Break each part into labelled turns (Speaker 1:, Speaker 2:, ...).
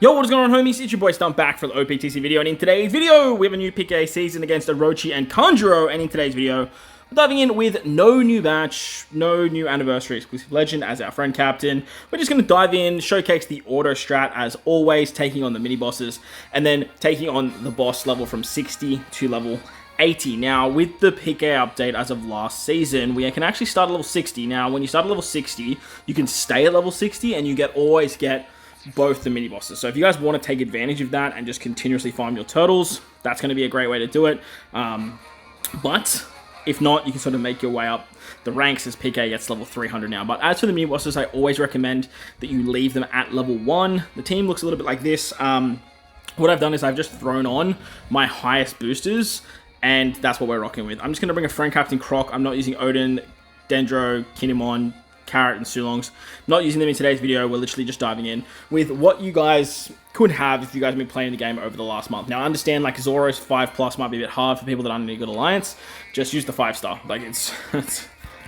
Speaker 1: Yo, what is going on, homies? It's your boy Stunt back for the OPTC video, and in today's video, we have a new PKA season against Orochi and Kanjuro, and in today's video, we're diving in with no new batch, no new anniversary exclusive legend as our friend captain. We're just going to dive in, showcase the auto strat as always, taking on the mini bosses, and then taking on the boss level from 60 to level 80. Now, with the PKA update as of last season, we can actually start at level 60. Now, when you start at level 60, you can stay at level 60, and you always get both the mini bosses. So if you guys want to take advantage of that and just continuously farm your turtles, that's going to be a great way to do it. But if not, you can sort of make your way up the ranks as PK gets level 300 now. But as for the mini bosses, I always recommend that you leave them at level 1. The team looks a little bit like this. What I've done is I've just thrown on my highest boosters, and that's what we're rocking with. I'm just going to bring a friend captain Croc. I'm not using Odin, Dendro, Kinemon, Carrot, and Sulongs. Not using them in today's video. We're literally just diving in with what you guys could have if you guys have been playing the game over the last month. Now, I understand like Zoro's 5+ might be a bit hard for people that aren't in a good alliance. Just use the 5-star. Like it's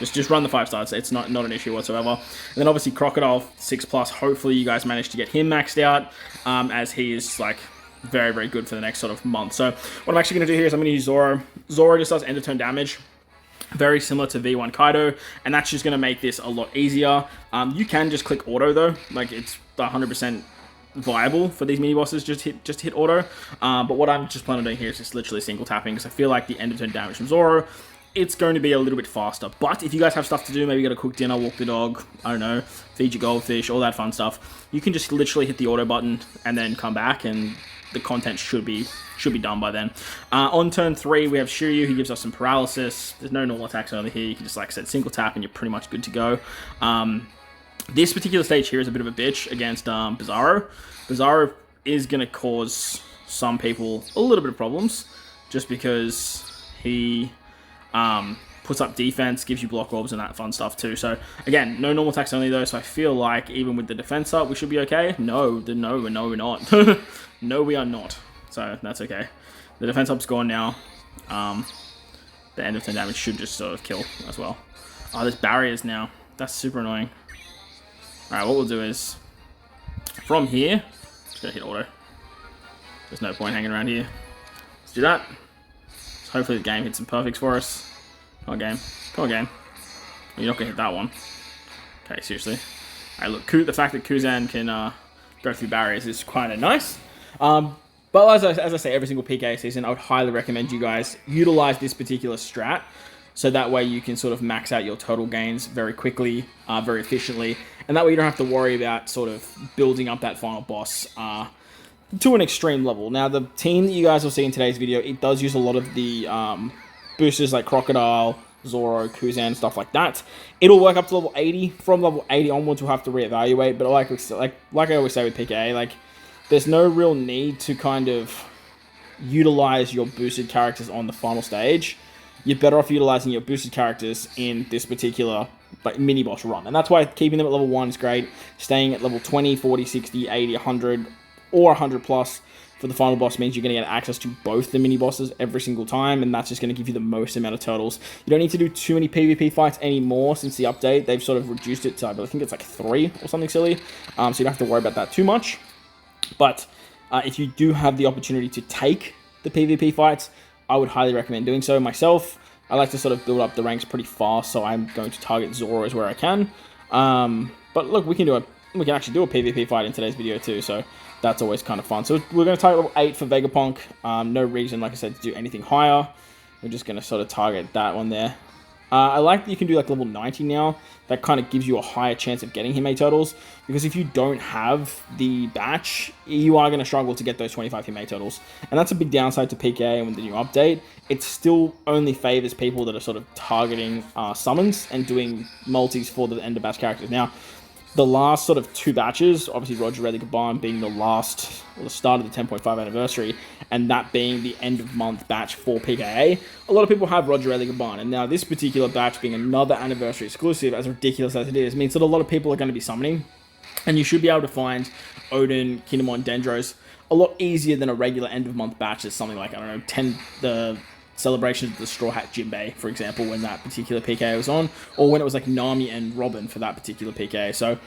Speaker 1: just run the 5-star. It's not an issue whatsoever. And then obviously Crocodile 6+. Hopefully you guys manage to get him maxed out, as he is like very, very good for the next sort of month. So what I'm actually going to do here is I'm going to use Zoro. Zoro just does end of turn damage. Very similar to V1 Kaido, and that's just going to make this a lot easier. You can just click auto though, like it's 100% viable for these mini bosses. Just hit auto. But what I'm just planning on doing here is just literally single tapping, because I feel like the end of turn damage from Zoro, it's going to be a little bit faster. But if you guys have stuff to do, maybe you got to cook dinner, walk the dog, I don't know, feed your goldfish, all that fun stuff, you can just literally hit the auto button and then come back, and the content should be done by then. On turn 3, we have Shiryu, who gives us some paralysis. There's no normal attacks over here. You can just, like I said, single tap, and you're pretty much good to go. This particular stage here is a bit of a bitch against Bizarro. Bizarro is going to cause some people a little bit of problems, just because he puts up defense, gives you block orbs and that fun stuff too. So again, no normal attacks only though, so I feel like even with the defense up, we should be okay. No, we're not. No, we are not. So that's okay. The defense up's gone now. The end of turn damage should just sort of kill as well. Oh, there's barriers now. That's super annoying. Alright, what we'll do is, from here, just gonna hit auto. There's no point hanging around here. Let's do that. So hopefully the game hits some perfects for us. Come on, game. Come on, game. You're not gonna hit that one. Okay, seriously. Alright, look, the fact that Kuzan can go through barriers is kind of nice. But as I say every single PKA season, I would highly recommend you guys utilize this particular strat, so that way you can sort of max out your total gains very quickly, very efficiently, and that way you don't have to worry about sort of building up that final boss to an extreme level. Now, the team that you guys will see in today's video, it does use a lot of the boosters like Crocodile, Zoro, Kuzan, stuff like that. It'll work up to level 80. From level 80 onwards, we'll have to reevaluate, but like I always say with PKA, like, there's no real need to kind of utilize your boosted characters on the final stage. You're better off utilizing your boosted characters in this particular mini boss run. And that's why keeping them at level 1 is great. Staying at level 20, 40, 60, 80, 100, or 100+ for the final boss means you're going to get access to both the mini bosses every single time, and that's just going to give you the most amount of turtles. You don't need to do too many PvP fights anymore since the update. They've sort of reduced it to, I think it's like 3 or something silly. So you don't have to worry about that too much. But if you do have the opportunity to take the PvP fights, I would highly recommend doing so. Myself, I like to sort of build up the ranks pretty fast, so I'm going to target Zoro where I can. But look, we can actually do a PvP fight in today's video too, so that's always kind of fun. So we're going to target level 8 for Vegapunk. No reason, like I said, to do anything higher. We're just going to sort of target that one there. I like that you can do like level 90 now. That kind of gives you a higher chance of getting him 8 turtles, because if you don't have the batch, you are going to struggle to get those 25 him 8 turtles. And that's a big downside to PKA with the new update. It still only favors people that are sort of targeting summons and doing multis for the end of batch characters. Now, the last sort of 2 batches, obviously Roger Red Gaban being the start of the 10.5 anniversary, and that being the end of month batch for PKA, a lot of people have Roger Red Gaban, and now this particular batch being another anniversary exclusive, as ridiculous as it is, means that a lot of people are going to be summoning, and you should be able to find Odin, Kinemon, Dendros a lot easier than a regular end of month batch. Is something like, I don't know, celebrations of the Straw Hat Jinbei, for example, when that particular PKA was on, or when it was like Nami and Robin for that particular PKA. So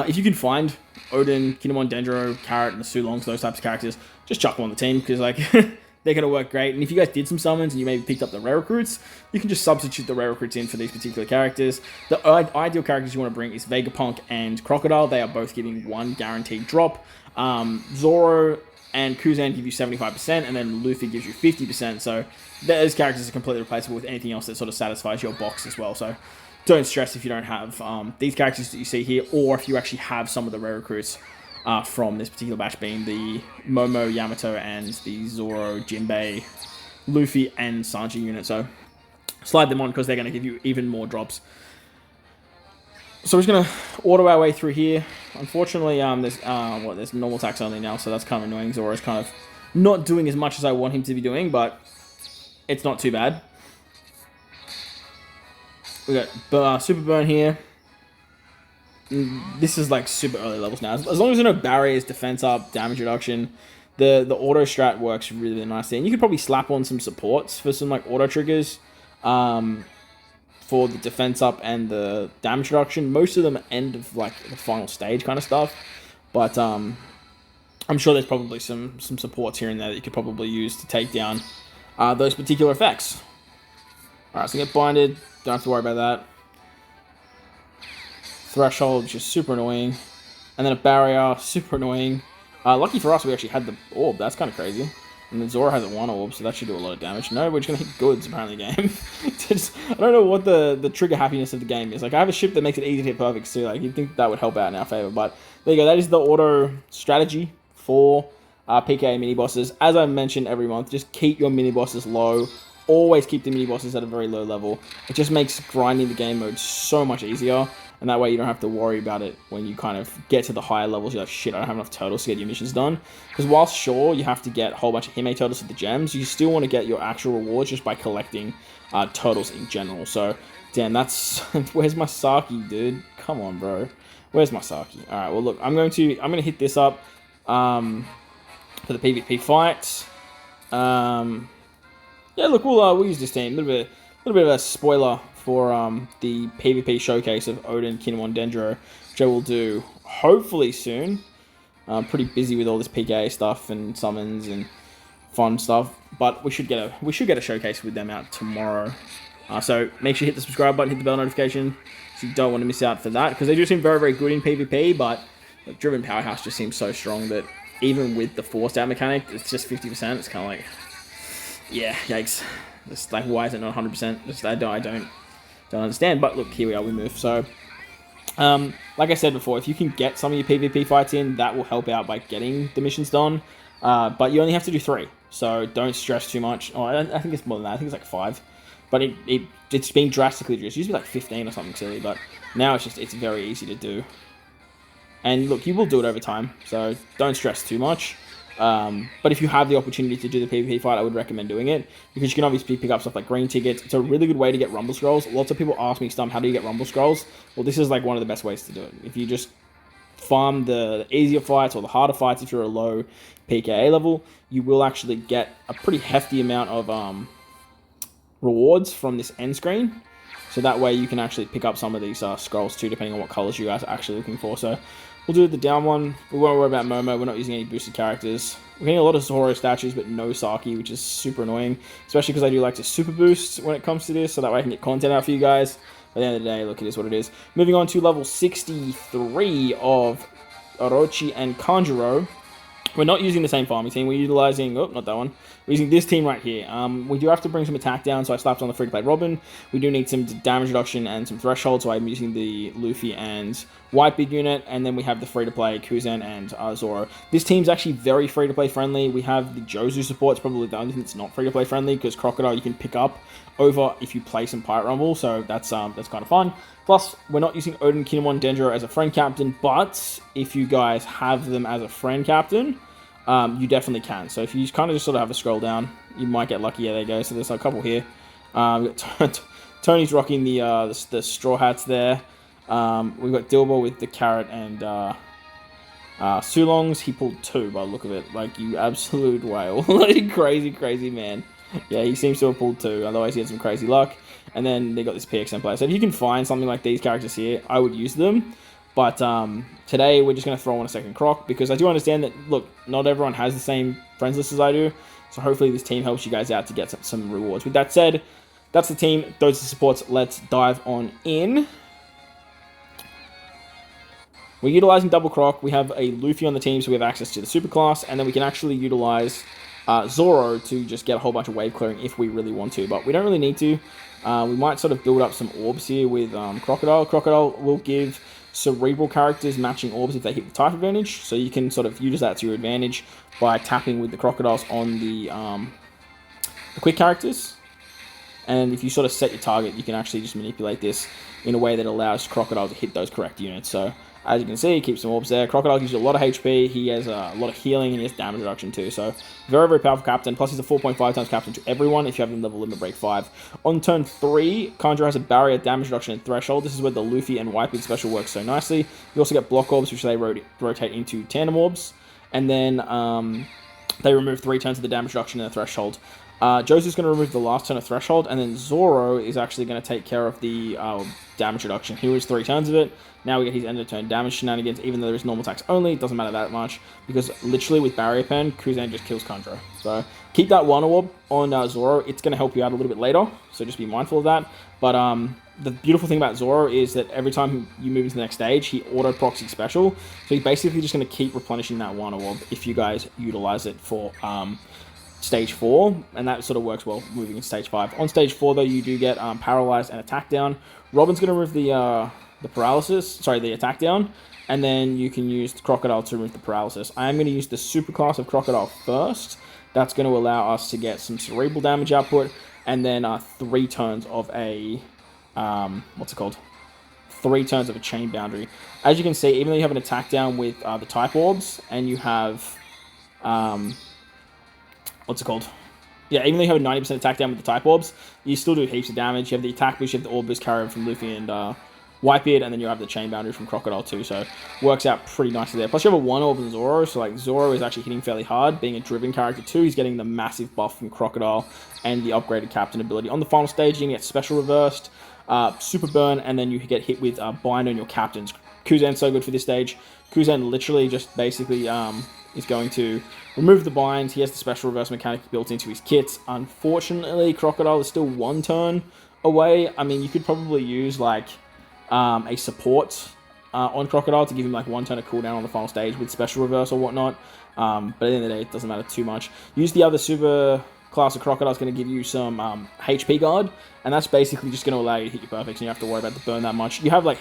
Speaker 1: if you can find Odin, Kinemon, Dendro, Carrot, and the Sulongs, those types of characters, just chuck them on the team, because like they're going to work great. And if you guys did some summons and you maybe picked up the rare recruits, you can just substitute the rare recruits in for these particular characters. The ideal characters you want to bring is Vegapunk and Crocodile. They are both giving 1 guaranteed drop. Zoro and Kuzan give you 75%, and then Luffy gives you 50%. So those characters are completely replaceable with anything else that sort of satisfies your box as well. So don't stress if you don't have these characters that you see here, or if you actually have some of the rare recruits from this particular batch, being the Momo, Yamato, and the Zoro, Jinbei, Luffy, and Sanji unit. So slide them on, because they're going to give you even more drops. So we're just going to auto our way through here. Unfortunately, there's normal attacks only now, so that's kind of annoying. Zoro's kind of not doing as much as I want him to be doing, but it's not too bad. We got Super Burn here. This is like super early levels now. As long as there are no barriers, defense up, damage reduction, the auto strat works really, really nicely. And you could probably slap on some supports for some like auto triggers for the defense up and the damage reduction. Most of them end of like the final stage kind of stuff. But I'm sure there's probably some supports here and there that you could probably use to take down those particular effects. Alright, so get binded. Don't have to worry about that. Threshold, just super annoying. And then a barrier, super annoying. Lucky for us, we actually had the orb. That's kind of crazy. And then Zoro has a 1 orb, so that should do a lot of damage. No, we're just going to hit goods, apparently, game. I don't know what the trigger happiness of the game is. Like, I have a ship that makes it easy to hit perfects, too. Like, you'd think that would help out in our favor. But there you go. That is the auto strategy for PKA mini-bosses. As I mentioned every month, just keep your mini-bosses low. Always keep the mini-bosses at a very low level. It just makes grinding the game mode so much easier. And that way you don't have to worry about it when you kind of get to the higher levels. You're like, shit, I don't have enough turtles to get your missions done. Because whilst sure, you have to get a whole bunch of Hime turtles with the gems, you still want to get your actual rewards just by collecting turtles in general. So, damn, that's... Where's my Saki, dude? Come on, bro. Where's my Saki? Alright, well, look, I'm going to hit this up for the PvP fight. Yeah, look, we'll use this team. A little bit of a spoiler for the PvP showcase of Odin, Kinemon, Dendro, which I will do hopefully soon. I'm pretty busy with all this PKA stuff and summons and fun stuff, but we should get a showcase with them out tomorrow. So make sure you hit the subscribe button, hit the bell notification, so you don't want to miss out for that, because they do seem very, very good in PvP. But like, Driven Powerhouse just seems so strong that even with the forced out mechanic, it's just 50%. It's kind of like, yeah, yikes. Just like, why is it not 100%? Just I don't understand. But look, here we are, we move. So, like I said before, if you can get some of your PvP fights in, that will help out by getting the missions done. But you only have to do 3, so don't stress too much. Oh, I think it's more than that. I think it's like 5. But it's been drastically reduced. It used to be like 15 or something silly, but now it's very easy to do. And look, you will do it over time, so don't stress too much. But if you have the opportunity to do the PvP fight, I would recommend doing it, because you can obviously pick up stuff like green tickets. It's a really good way to get Rumble Scrolls. Lots of people ask me, Stump, how do you get Rumble Scrolls? Well, this is like one of the best ways to do it. If you just farm the easier fights or the harder fights, if you're a low PKA level, you will actually get a pretty hefty amount of rewards from this end screen. So that way you can actually pick up some of these scrolls too, depending on what colors you guys are actually looking for. So we'll do the down one. We won't worry about Momo. We're not using any boosted characters. We're getting a lot of Zoro statues, but no Saki, which is super annoying. Especially because I do like to super boost when it comes to this, so that way I can get content out for you guys. But at the end of the day, look, it is what it is. Moving on to level 63 of Orochi and Kanjuro. We're not using the same farming team. We're utilizing... Oh, not that one. We're using this team right here. We do have to bring some attack down, so I slapped on the free-to-play Robin. We do need some damage reduction and some threshold, so I'm using the Luffy and Whitebeard unit. And then we have the free-to-play Kuzan and Zoro. This team's actually very free-to-play friendly. We have the Jozu support. It's probably the only thing that's not free-to-play friendly, because Crocodile you can pick up over if you play some Pirate Rumble, so that's kind of fun. Plus, we're not using Odin, Kinemon, Dendro as a friend captain, but if you guys have them as a friend captain, you definitely can. So if you kind of just sort of have a scroll down, you might get lucky. Yeah, there you go. So there's a couple here. Tony's rocking the straw hats there. We've got Dilbo with the carrot and Sulongs. He pulled 2 by the look of it. Like, you absolute whale. Like, crazy, crazy man. Yeah, he seems to have pulled 2. Otherwise, he had some crazy luck. And then they got this PXM player. So if you can find something like these characters here, I would use them. But today, we're just going to throw on a second Croc. Because I do understand that, look, not everyone has the same friends list as I do. So hopefully this team helps you guys out to get some rewards. With that said, that's the team. Those are the supports. Let's dive on in. We're utilizing double Croc. We have a Luffy on the team, so we have access to the super class. And then we can actually utilize Zoro to just get a whole bunch of wave clearing if we really want to. But we don't really need to. We might sort of build up some orbs here with Crocodile. Crocodile will give cerebral characters matching orbs if they hit the type advantage. So you can sort of use that to your advantage by tapping with the crocodiles on the quick characters. And if you sort of set your target, you can actually just manipulate this in a way that allows Crocodile to hit those correct units. So as you can see, he keeps some orbs there. Crocodile gives you a lot of HP. He has a lot of healing and he has damage reduction too. So very, very powerful captain. Plus he's a 4.5 times captain to everyone if you have him level limit break 5. On turn 3, Kanjuro has a barrier, damage reduction, and threshold. This is where the Luffy and Whitebeard special works so nicely. You also get block orbs, which they rotate into tandem orbs. And then they remove 3 turns of the damage reduction and the threshold. Josep's going to remove the last turn of threshold, and then Zoro is actually going to take care of the damage reduction. He was 3 turns of it. Now we get his end of turn damage shenanigans, even though there is normal attacks only. It doesn't matter that much, because literally with Barrier Pen, Kuzan just kills Kanjuro. So keep that one orb on Zoro. It's going to help you out a little bit later, so just be mindful of that. But the beautiful thing about Zoro is that every time you move into the next stage, he auto-proxies special. So he's basically just going to keep replenishing that one orb if you guys utilize it for stage 4, and that sort of works well moving into stage 5. On stage 4, though, you do get paralyzed and attack down. Robin's going to remove the attack down, and then you can use the Crocodile to remove the paralysis. I am going to use the super class of Crocodile first. That's going to allow us to get some cerebral damage output, and then 3 turns of a 3 turns of a chain boundary. As you can see, even though you have an attack down with the type orbs, and you have yeah, even though you have a 90% attack down with the type orbs, you still do heaps of damage. You have the attack boost, you have the orb boost carry from Luffy and Whitebeard, and then you have the chain boundary from Crocodile too, so works out pretty nicely there. Plus you have a 1 orb in Zoro, so like Zoro is actually hitting fairly hard. Being a driven character too, he's getting the massive buff from Crocodile and the upgraded captain ability. On the final stage, you can get special reversed, super burn, and then you get hit with bind on your captains. Kuzan's so good for this stage. Kuzan literally just basically is going to remove the binds. He has the special reverse mechanic built into his kits. Unfortunately, Crocodile is still 1 turn away. I mean, you could probably use like a support on Crocodile to give him like 1 turn of cooldown on the final stage with special reverse or whatnot. But at the end of the day, it doesn't matter too much. Use the other super class of Crocodile is going to give you some HP guard, and that's basically just going to allow you to hit your perfects, and you don't have to worry about the burn that much. You have like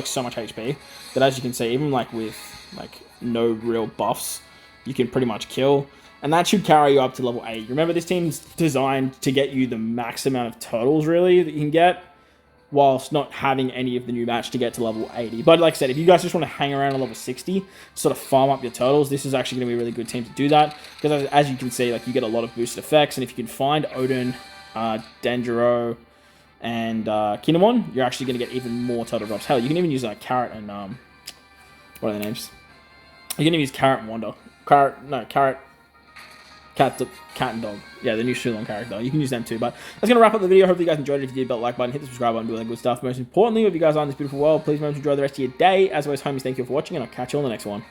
Speaker 1: so much HP that, as you can see, even like with like no real buffs, you can pretty much kill, and that should carry you up to level 8. Remember, this team's designed to get you the max amount of turtles really that you can get, whilst not having any of the new match to get to level 80. But like I said, if you guys just want to hang around on level 60, sort of farm up your turtles, this is actually going to be a really good team to do that, because as you can see, like, you get a lot of boosted effects, and if you can find Odin, Denjiro, and Kinemon, you're actually going to get even more turtle drops. Hell, you can even use Carrot and what are their names? You can even use Carrot and Wonder. Cat and Dog. Yeah, the new Shulon character. You can use them too. But that's going to wrap up the video. Hopefully you guys enjoyed it. If you did, belt like button, hit the subscribe button, do all that good stuff. Most importantly, if you guys are in this beautiful world, please remember to enjoy the rest of your day. As always, homies, thank you for watching, and I'll catch you on the next one.